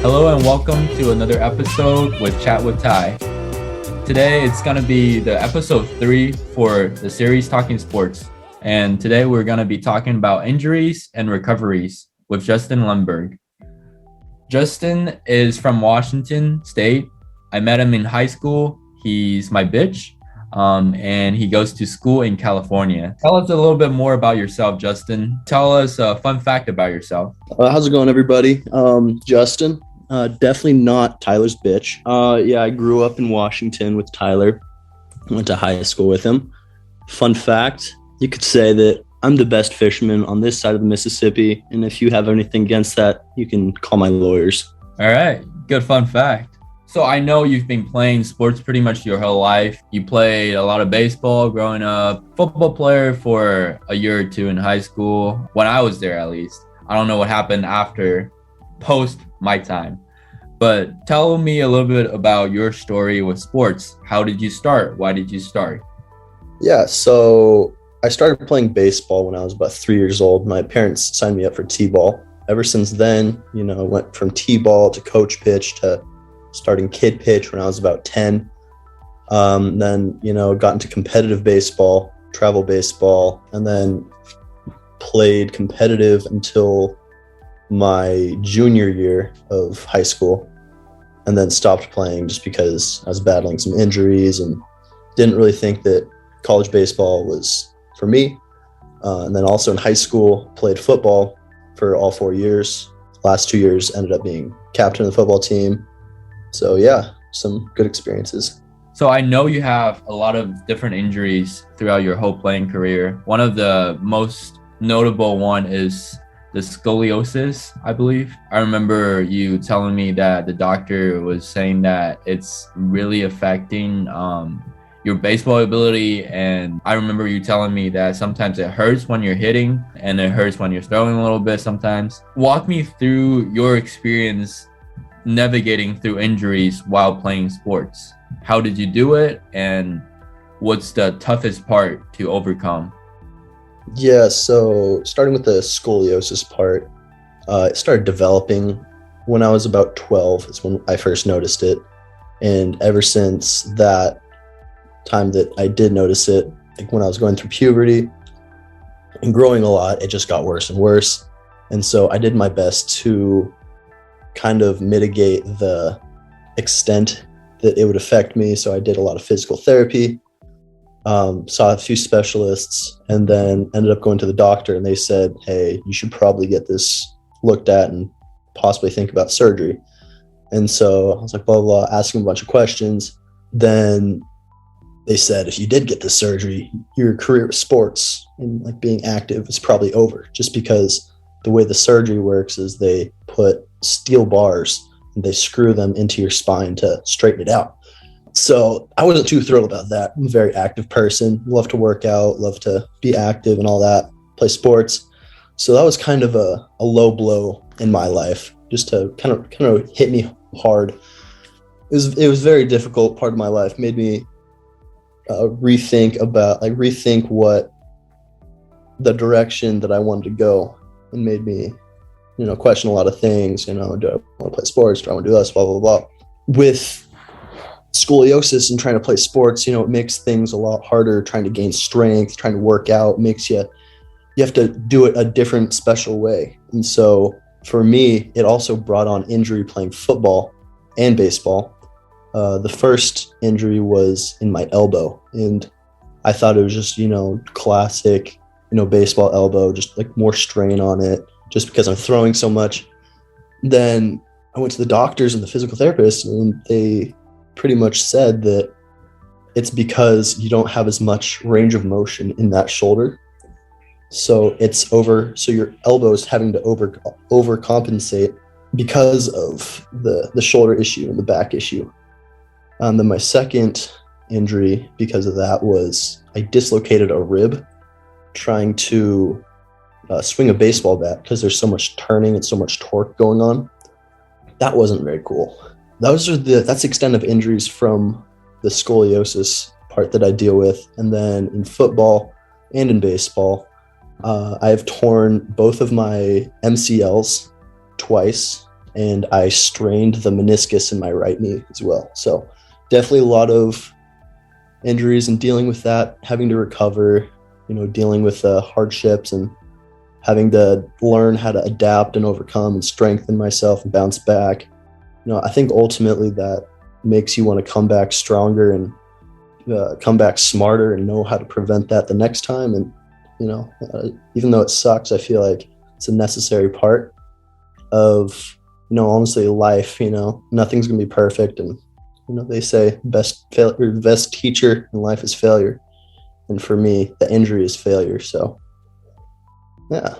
Hello and welcome to another episode with Chat with Ty. Today it's going to be the episode 3 for the series Talking Sports. And today we're going to be talking about injuries and recoveries with Justin Lundberg. Justin is from Washington State. I met him in high school. He's my bitch. And he goes to school in California. Tell us a little bit more about yourself, Justin. Tell us a fun fact about yourself. How's it going, everybody? Justin. Definitely not Tyler's bitch. I grew up in Washington with Tyler. Went to high school with him. Fun fact, you could say that I'm the best fisherman on this side of the Mississippi. And if you have anything against that, you can call my lawyers. All right. Good fun fact. So I know you've been playing sports pretty much your whole life. You played a lot of baseball growing up, football player for a year or two in high school, when I was there at least. I don't know what happened after, post my time. But tell me a little bit about your story with sports. How did you start? Why did you start? Yeah, so I started playing baseball when I was about 3 years old. My parents signed me up for T-ball. Ever since then, I went from T-ball to coach pitch to starting kid pitch when I was about 10. Then, got into competitive baseball, travel baseball, and then played competitive until my junior year of high school, and then stopped playing just because I was battling some injuries and didn't really think that college baseball was for me. And then also in high school, played football for all 4 years. Last 2 years ended up being captain of the football team. So yeah, some good experiences. So I know you have a lot of different injuries throughout your whole playing career. One of the most notable one is the scoliosis, I believe. I remember you telling me that the doctor was saying that it's really affecting your baseball ability. And I remember you telling me that sometimes it hurts when you're hitting and it hurts when you're throwing a little bit sometimes. Walk me through your experience navigating through injuries while playing sports. How did you do it? And what's the toughest part to overcome? Yeah, so starting with the scoliosis part, it started developing when I was about 12 is when I first noticed it. And ever since that time that I did notice it, like when I was going through puberty and growing a lot, it just got worse and worse. And so I did my best to kind of mitigate the extent that it would affect me. So I did a lot of physical therapy. Saw a few specialists, and then ended up going to the doctor, and they said, hey, you should probably get this looked at and possibly think about surgery. And so I was like, blah, blah, blah, asking a bunch of questions. Then they said, if you did get this surgery, your career with sports and like being active is probably over, just because the way the surgery works is they put steel bars and they screw them into your spine to straighten it out. So I wasn't too thrilled about that. I'm a very active person, love to work out, love to be active and all that, play sports. So that was kind of a low blow in my life, just to kind of hit me hard. It was a very difficult part of my life, made me rethink what the direction that I wanted to go, and made me, question a lot of things. Do I want to play sports? Do I want to do this? Blah, blah, blah. With scoliosis and trying to play sports, it makes things a lot harder, trying to gain strength, trying to work out, makes you have to do it a different special way. And so for me, it also brought on injury playing football and baseball. The first injury was in my elbow, and I thought it was just, classic, baseball elbow, just like more strain on it, just because I'm throwing so much. Then I went to the doctors and the physical therapist, and they pretty much said that it's because you don't have as much range of motion in that shoulder. So your elbow is having to overcompensate because of the shoulder issue and the back issue. Then my second injury because of that was I dislocated a rib trying to swing a baseball bat, because there's so much turning and so much torque going on. That wasn't very cool. That's the extent of injuries from the scoliosis part that I deal with. And then in football and in baseball, I have torn both of my MCLs twice and I strained the meniscus in my right knee as well. So definitely a lot of injuries and dealing with that, having to recover, dealing with hardships and having to learn how to adapt and overcome and strengthen myself and bounce back. I think ultimately that makes you want to come back stronger and come back smarter and know how to prevent that the next time. And, even though it sucks, I feel like it's a necessary part of, honestly, life. Nothing's going to be perfect. And, they say best teacher in life is failure. And for me, the injury is failure. So, yeah.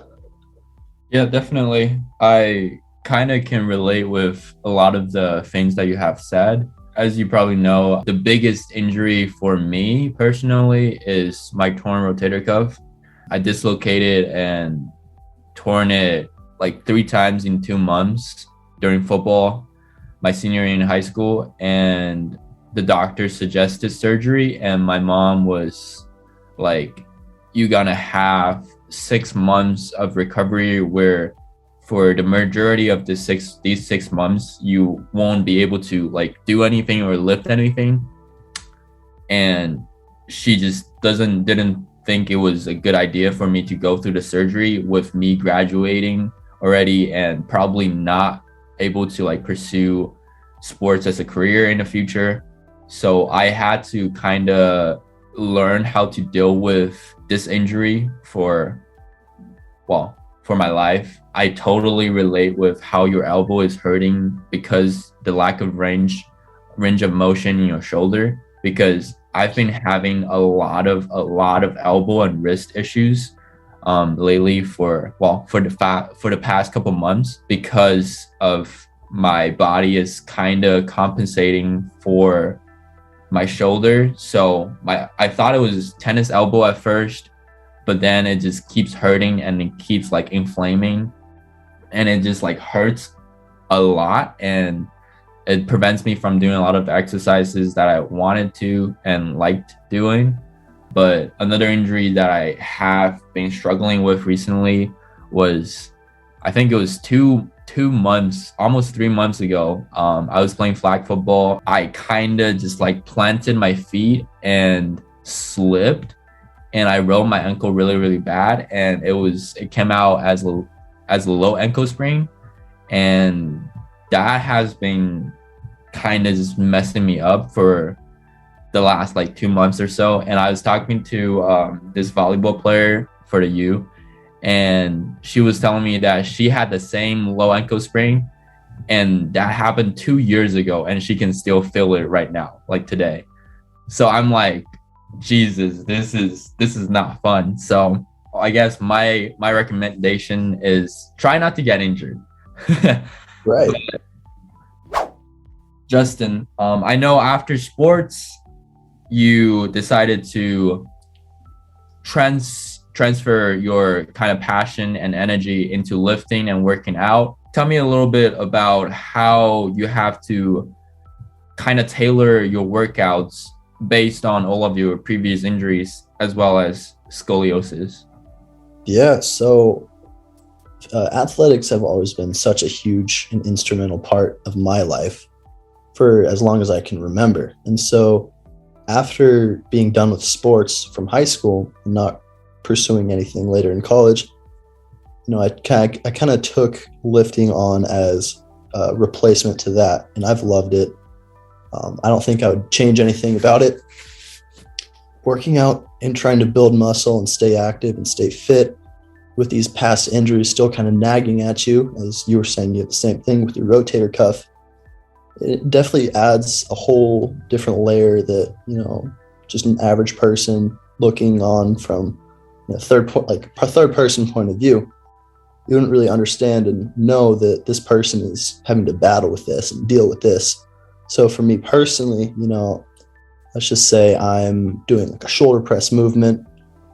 Yeah, definitely. I kind of can relate with a lot of the things that you have said. As you probably know, the biggest injury for me personally is my torn rotator cuff. I dislocated and torn it like 3 times in 2 months during football, my senior year in high school, and the doctor suggested surgery, and my mom was like, "You gotta have 6 months of recovery, where for the majority of these 6 months you won't be able to like do anything or lift anything." And she just didn't think it was a good idea for me to go through the surgery with me graduating already and probably not able to like pursue sports as a career in the future. So I had to kind of learn how to deal with this injury for my life. I totally relate with how your elbow is hurting because the lack of range of motion in your shoulder, because I've been having a lot of elbow and wrist issues lately for the past couple months, because of my body is kind of compensating for my shoulder. So I thought it was tennis elbow at first, but then it just keeps hurting and it keeps like inflaming, and it just like hurts a lot, and it prevents me from doing a lot of exercises that I wanted to and liked doing. But another injury that I have been struggling with recently was, I think it was 2 months, almost 3 months ago. I was playing flag football. I kind of just like planted my feet and slipped, and I rolled my ankle really, really bad. And it came out as a low ankle sprain. And that has been kind of just messing me up for the last like 2 months or so. And I was talking to this volleyball player for the U, and she was telling me that she had the same low ankle sprain, and that happened 2 years ago, and she can still feel it right now, like today. So I'm like, Jesus, this is not fun. So I guess my recommendation is try not to get injured. Right. Justin, I know after sports you decided to transfer your kind of passion and energy into lifting and working out. Tell me a little bit about how you have to kind of tailor your workouts based on all of your previous injuries as well as scoliosis. Yeah, so athletics have always been such a huge and instrumental part of my life for as long as I can remember. And so after being done with sports from high school and not pursuing anything later in college, I kind of took lifting on as a replacement to that, and I've loved it. I don't think I would change anything about it. Working out and trying to build muscle and stay active and stay fit with these past injuries still kind of nagging at you, as you were saying, you have the same thing with your rotator cuff. It definitely adds a whole different layer that, just an average person looking on from a third person point of view, you wouldn't really understand and know that this person is having to battle with this and deal with this. So for me personally, let's just say I'm doing like a shoulder press movement.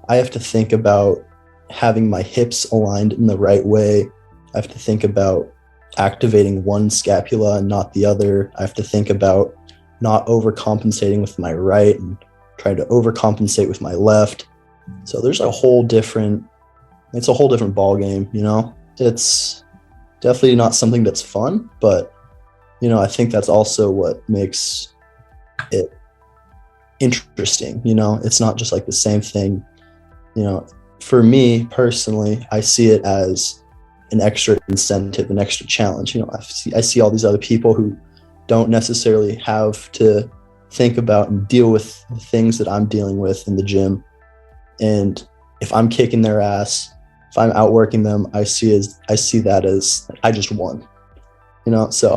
I have to think about having my hips aligned in the right way. I have to think about activating one scapula and not the other. I have to think about not overcompensating with my right and trying to overcompensate with my left. So there's it's a whole different ball game, It's definitely not something that's fun, but I think that's also what makes it interesting. It's not just like the same thing. For me personally, I see it as an extra incentive, an extra challenge. I see all these other people who don't necessarily have to think about and deal with the things that I'm dealing with in the gym. And if I'm kicking their ass, if I'm outworking them, I see that as I just won. So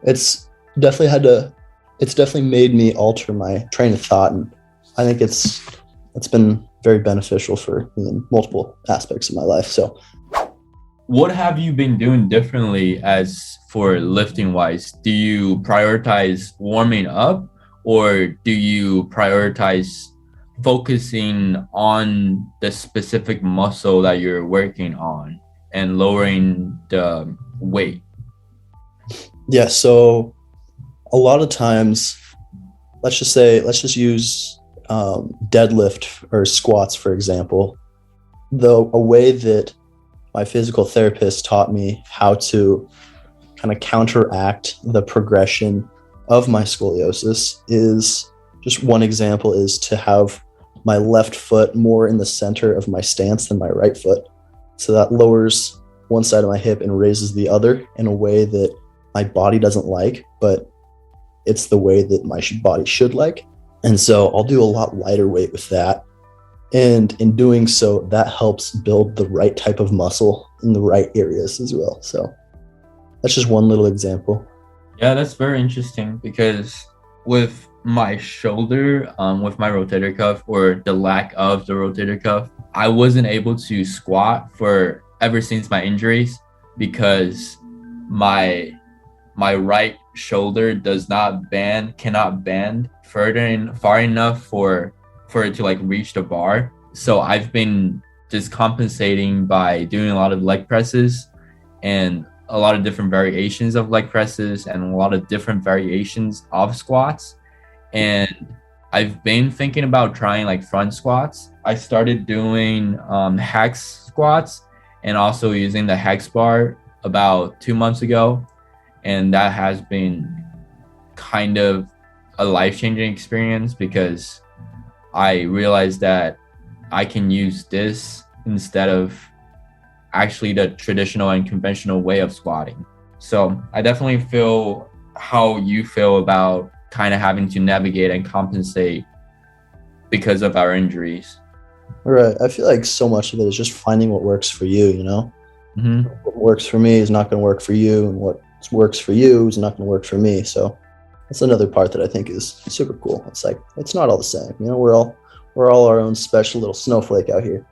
it's definitely made me alter my train of thought, and I think it's been very beneficial for me in multiple aspects of my life. So what have you been doing differently as for lifting wise? Do you prioritize warming up, or do you prioritize focusing on the specific muscle that you're working on and lowering the weight? Yeah, so a lot of times, let's just use deadlift or squats, for example. A way that my physical therapist taught me how to kind of counteract the progression of my scoliosis is, just one example is to have my left foot more in the center of my stance than my right foot. So that lowers one side of my hip and raises the other in a way that my body doesn't like, but it's the way that my body should like. And so I'll do a lot lighter weight with that. And in doing so, that helps build the right type of muscle in the right areas as well. So that's just one little example. Yeah, that's very interesting, because with my shoulder, with my rotator cuff, or the lack of the rotator cuff, I wasn't able to squat for ever since my injuries, because my right shoulder cannot bend far enough for it to like reach the bar. So I've been just compensating by doing a lot of leg presses and a lot of different variations of leg presses and a lot of different variations of squats. And I've been thinking about trying like front squats. I started doing hex squats and also using the hex bar about 2 months ago. And that has been kind of a life-changing experience, because I realized that I can use this instead of actually the traditional and conventional way of squatting. So I definitely feel how you feel about kind of having to navigate and compensate because of our injuries. Right. I feel like so much of it is just finding what works for you, Mm-hmm. What works for me is not going to work for you, and what works for you is not going to work for me. So that's another part that I think is super cool. It's like, it's not all the same. We're all our own special little snowflake out here.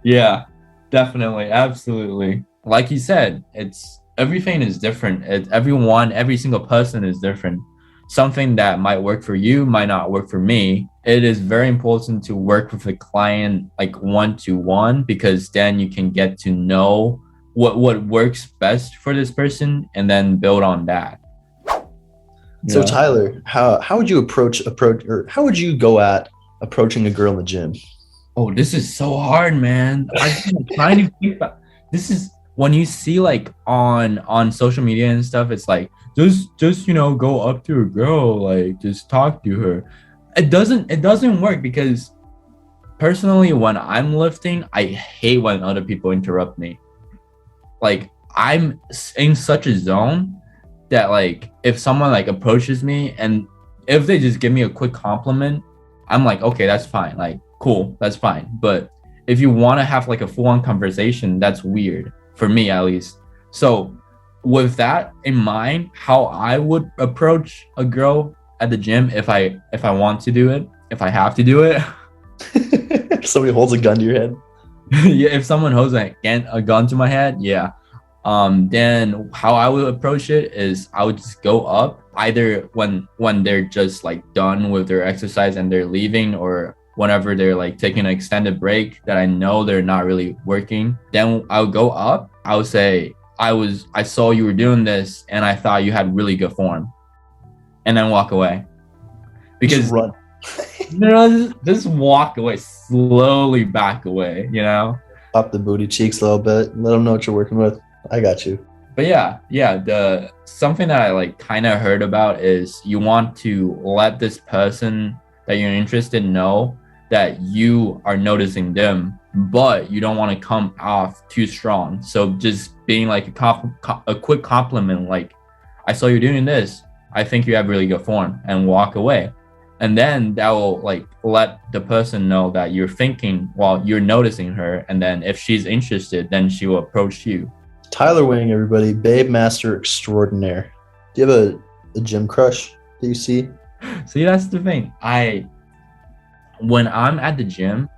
Yeah, definitely. Absolutely. Like you said, everything is different. Every single person is different. Something that might work for you might not work for me. It is very important to work with a client like one-to-one, because then you can get to know what works best for this person and then build on that. So Yeah. Tyler, how would you approach or how would you go at approaching a girl in the gym? Oh, this is so hard, man. I've been trying to think about this. Is when you see like on social media and stuff, it's like just go up to a girl, like just talk to her. It doesn't work, because personally, when I'm lifting, I hate when other people interrupt me. Like, I'm in such a zone that like if someone like approaches me and if they just give me a quick compliment, I'm like, okay, that's fine. Like, cool, that's fine. But if you want to have like a full-on conversation, that's weird for me, at least. So with that in mind, how I would approach a girl at the gym, if I want to do it, if I have to do it. If somebody holds a gun to your head. Yeah, if someone holds a gun to my head, yeah. Then how I would approach it is I would just go up either when they're just like done with their exercise and they're leaving, or whenever they're like taking an extended break that I know they're not really working. Then I would go up. I would say, I saw you were doing this and I thought you had really good form, and then walk away. Because just run. Just walk away, slowly back away, Pop the booty cheeks a little bit, let them know what you're working with. I got you. But yeah, the something that I like kind of heard about is you want to let this person that you're interested in know that you are noticing them, but you don't want to come off too strong. So just being like a quick compliment, like, I saw you doing this. I think you have really good form, and walk away. And then that will like let the person know that you're thinking while you're noticing her. And then if she's interested, then she will approach you. Tyler Wing, everybody, babe master extraordinaire. Do you have a gym crush that you see? See, that's the thing. When I'm at the gym,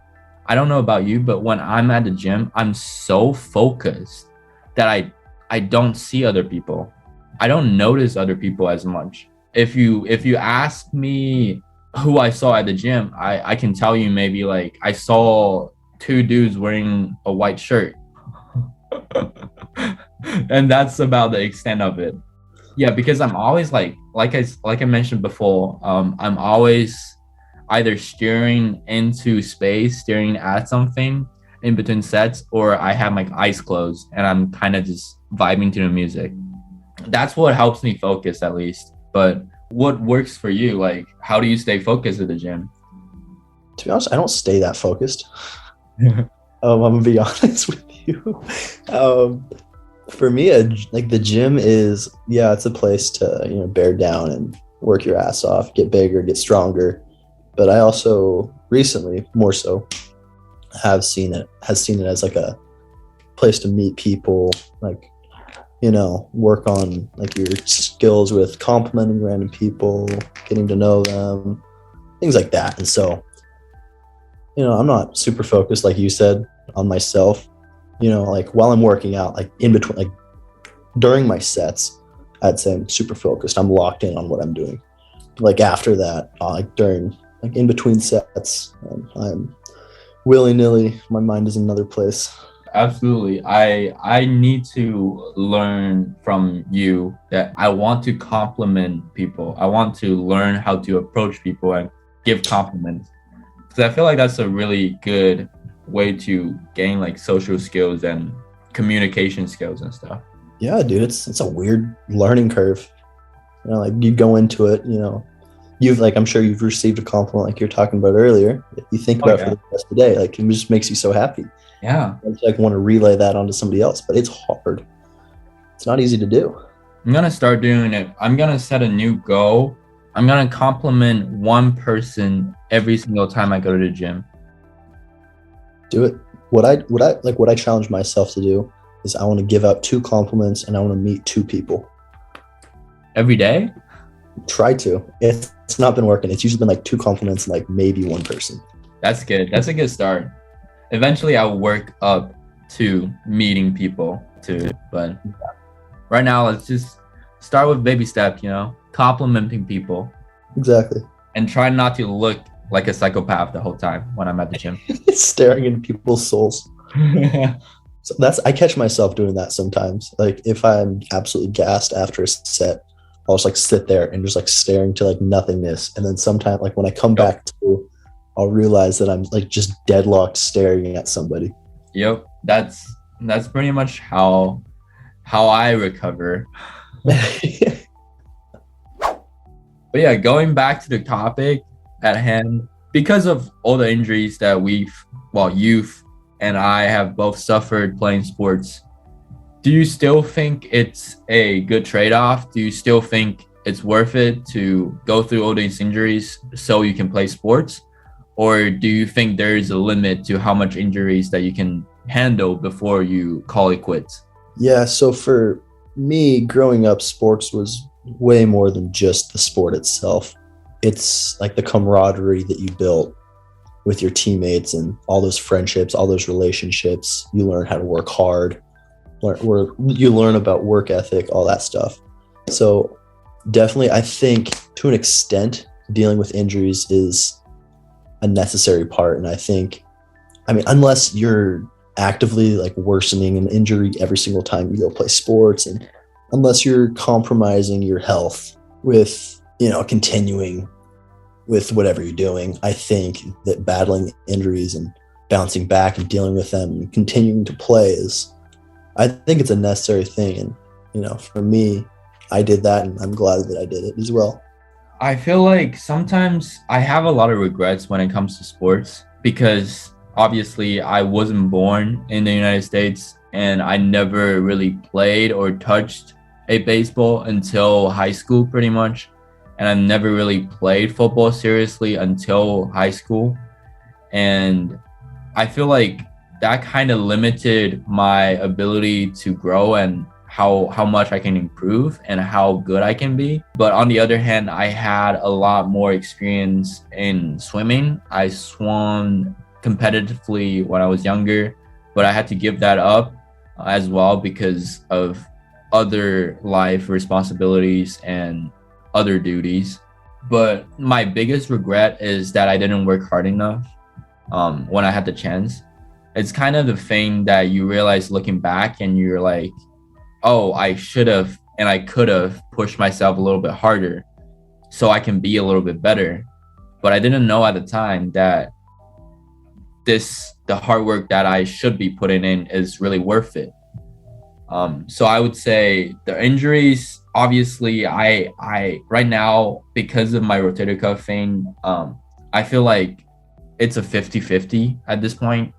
I don't know about you, but when I'm at the gym, I'm so focused that I don't see other people. I don't notice other people as much. If you ask me who I saw at the gym, I can tell you maybe like I saw two dudes wearing a white shirt. And that's about the extent of it. Yeah, because I'm always like I mentioned before, I'm always either staring into space, staring at something in between sets, or I have my eyes closed and I'm kind of just vibing to the music. That's what helps me focus, at least. But what works for you? Like, how do you stay focused at the gym? To be honest, I don't stay that focused. I'm gonna be honest with you. For me, like the gym is, yeah, it's a place to bear down and work your ass off, get bigger, get stronger. But I also recently, more so, has seen it as like a place to meet people, like work on like your skills with complimenting random people, getting to know them, things like that. And so, I'm not super focused, like you said, on myself. Like while I'm working out, like in between, like during my sets, I'd say I'm super focused. I'm locked in on what I'm doing. Like after that, like during, like in between sets, I'm willy-nilly. My mind is in another place. Absolutely. I need to learn from you that I want to compliment people. I want to learn how to approach people and give compliments. Because I feel like that's a really good way to gain like social skills and communication skills and stuff. Yeah, dude, it's a weird learning curve. Like you go into it, you've like, I'm sure you've received a compliment like you're talking about earlier. If you think about it for the rest of the day, like it just makes you so happy. Yeah. I just like want to relay that onto somebody else, but it's hard. It's not easy to do. I'm gonna start doing it. I'm gonna set a new goal. I'm gonna compliment one person every single time I go to the gym. Do it. What I challenge myself to do is I want to give out 2 compliments and I want to meet 2 people. Every day? Try to. It's not been working. It's usually been like 2 compliments and like maybe 1 person. That's good. That's a good start. Eventually I'll work up to meeting people too. But right now, let's just start with baby steps, complimenting people. Exactly. And try not to look like a psychopath the whole time when I'm at the gym. Staring into people's souls. So I catch myself doing that sometimes. Like if I'm absolutely gassed after a set, I'll just like sit there and just like staring to like nothingness. And then sometime like when I come back to, I'll realize that I'm like just deadlocked staring at somebody. Yep. That's pretty much how I recover. But yeah, going back to the topic at hand, because of all the injuries that you've and I have both suffered playing sports, do you still think it's a good trade-off? Do you still think it's worth it to go through all these injuries so you can play sports? Or do you think there is a limit to how much injuries that you can handle before you call it quits? Yeah, so for me, growing up, sports was way more than just the sport itself. It's like the camaraderie that you built with your teammates and all those friendships, all those relationships. You learn how to work hard. You learn about work ethic, all that stuff. So definitely, I think to an extent, dealing with injuries is a necessary part. And unless you're actively like worsening an injury every single time you go play sports, and unless you're compromising your health with, continuing with whatever you're doing, I think that battling injuries and bouncing back and dealing with them and continuing to play is I think it's a necessary thing. And, for me, I did that and I'm glad that I did it as well. I feel like sometimes I have a lot of regrets when it comes to sports because obviously I wasn't born in the United States and I never really played or touched a baseball until high school pretty much. And I've never really played football seriously until high school. And I feel like that kind of limited my ability to grow and how much I can improve and how good I can be. But on the other hand, I had a lot more experience in swimming. I swam competitively when I was younger, but I had to give that up as well because of other life responsibilities and other duties. But my biggest regret is that I didn't work hard enough when I had the chance. It's kind of the thing that you realize looking back and you're like, oh, I should have and I could have pushed myself a little bit harder so I can be a little bit better. But I didn't know at the time that the hard work that I should be putting in is really worth it. So I would say the injuries, obviously, I right now, because of my rotator cuff thing, I feel like it's a 50-50 at this point.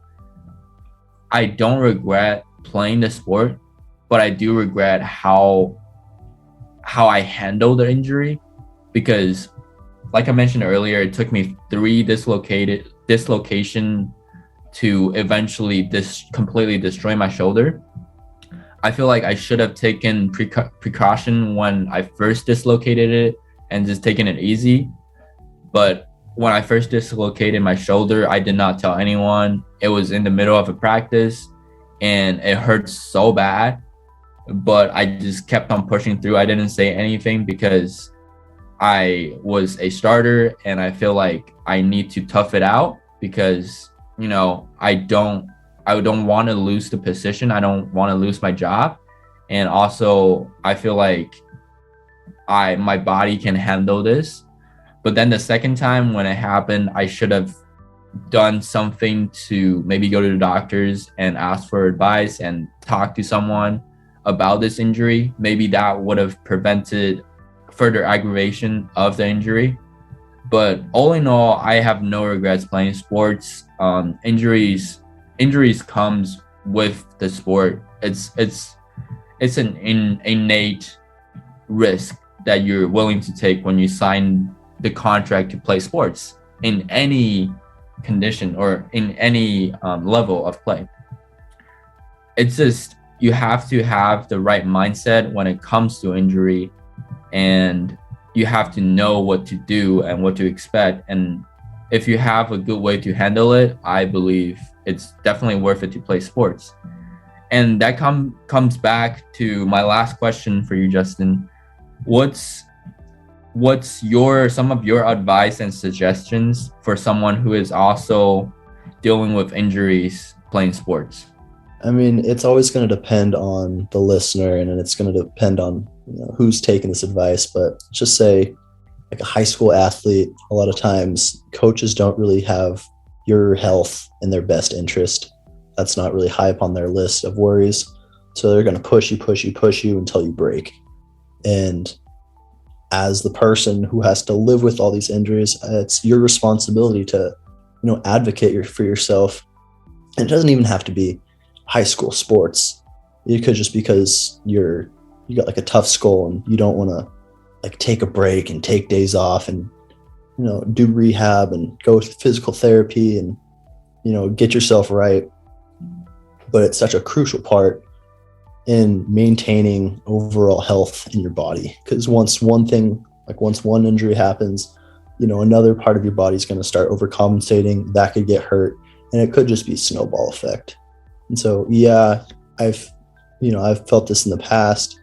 I don't regret playing the sport, but I do regret how I handled the injury because, like I mentioned earlier, it took me 3 dislocation to eventually completely destroy my shoulder. I feel like I should have taken precaution when I first dislocated it and just taken it easy. But when I first dislocated my shoulder, I did not tell anyone. It was in the middle of a practice and it hurt so bad, but I just kept on pushing through. I didn't say anything because I was a starter and I feel like I need to tough it out because, I don't want to lose the position. I don't want to lose my job. And also I feel like my body can handle this. But then the second time when it happened, I should have done something to maybe go to the doctors and ask for advice and talk to someone about this injury. Maybe that would have prevented further aggravation of the injury. But all in all, I have no regrets playing sports. Injuries comes with the sport. It's an innate risk that you're willing to take when you sign the contract to play sports in any condition or in any level of play. It's just you have to have the right mindset when it comes to injury, and you have to know what to do and what to expect. And if you have a good way to handle it, I believe it's definitely worth it to play sports. And that comes back to my last question for you, Justin. What's some of your advice and suggestions for someone who is also dealing with injuries playing sports? I mean, it's always going to depend on the listener and it's going to depend on who's taking this advice. But just say, like a high school athlete, a lot of times coaches don't really have your health in their best interest. That's not really high up on their list of worries. So they're going to push you until you break. And as the person who has to live with all these injuries, it's your responsibility to, advocate for yourself. And it doesn't even have to be high school sports. It could just because you got like a tough skull and you don't want to like take a break and take days off and, do rehab and go to physical therapy and, get yourself right. But it's such a crucial part in maintaining overall health in your body. Because once one injury happens, another part of your body is going to start overcompensating. That could get hurt, and it could just be a snowball effect. And so, yeah, I've felt this in the past.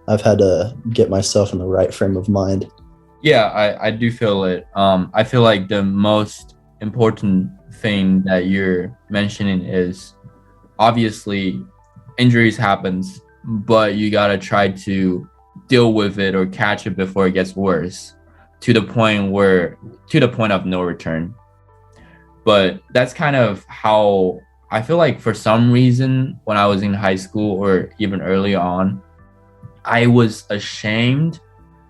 I've had to get myself in the right frame of mind. Yeah, I do feel it. I feel like the most important thing that you're mentioning is obviously injuries happens, but you got to try to deal with it or catch it before it gets worse to the point of no return. But that's kind of how I feel like for some reason, when I was in high school or even early on, I was ashamed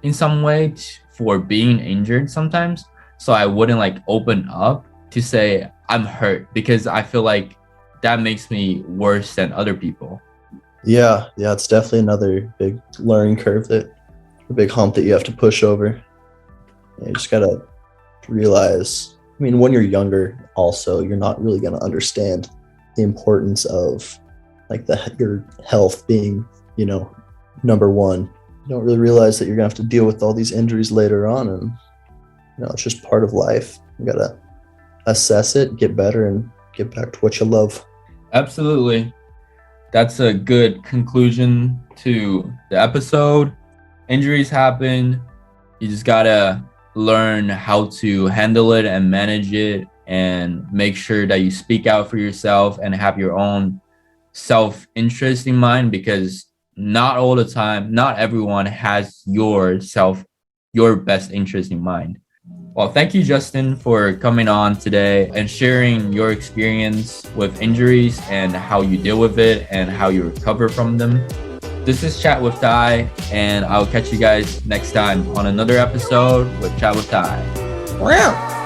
in some way for being injured sometimes. So I wouldn't like open up to say I'm hurt because I feel like that makes me worse than other people. Yeah, yeah, it's definitely another big learning curve, that a big hump that you have to push over. You just gotta realize, I mean, when you're younger, also, you're not really gonna understand the importance of like your health being, number one. You don't really realize that you're gonna have to deal with all these injuries later on, and it's just part of life. You gotta assess it, get better, and get back to what you love. Absolutely. That's a good conclusion to the episode. Injuries happen. You just gotta learn how to handle it and manage it, and make sure that you speak out for yourself and have your own self-interest in mind, because not all the time, not everyone has your best interest in mind. Well, thank you, Justin, for coming on today and sharing your experience with injuries and how you deal with it and how you recover from them. This is Chat with Ty, and I'll catch you guys next time on another episode with Chat with Ty. Wow.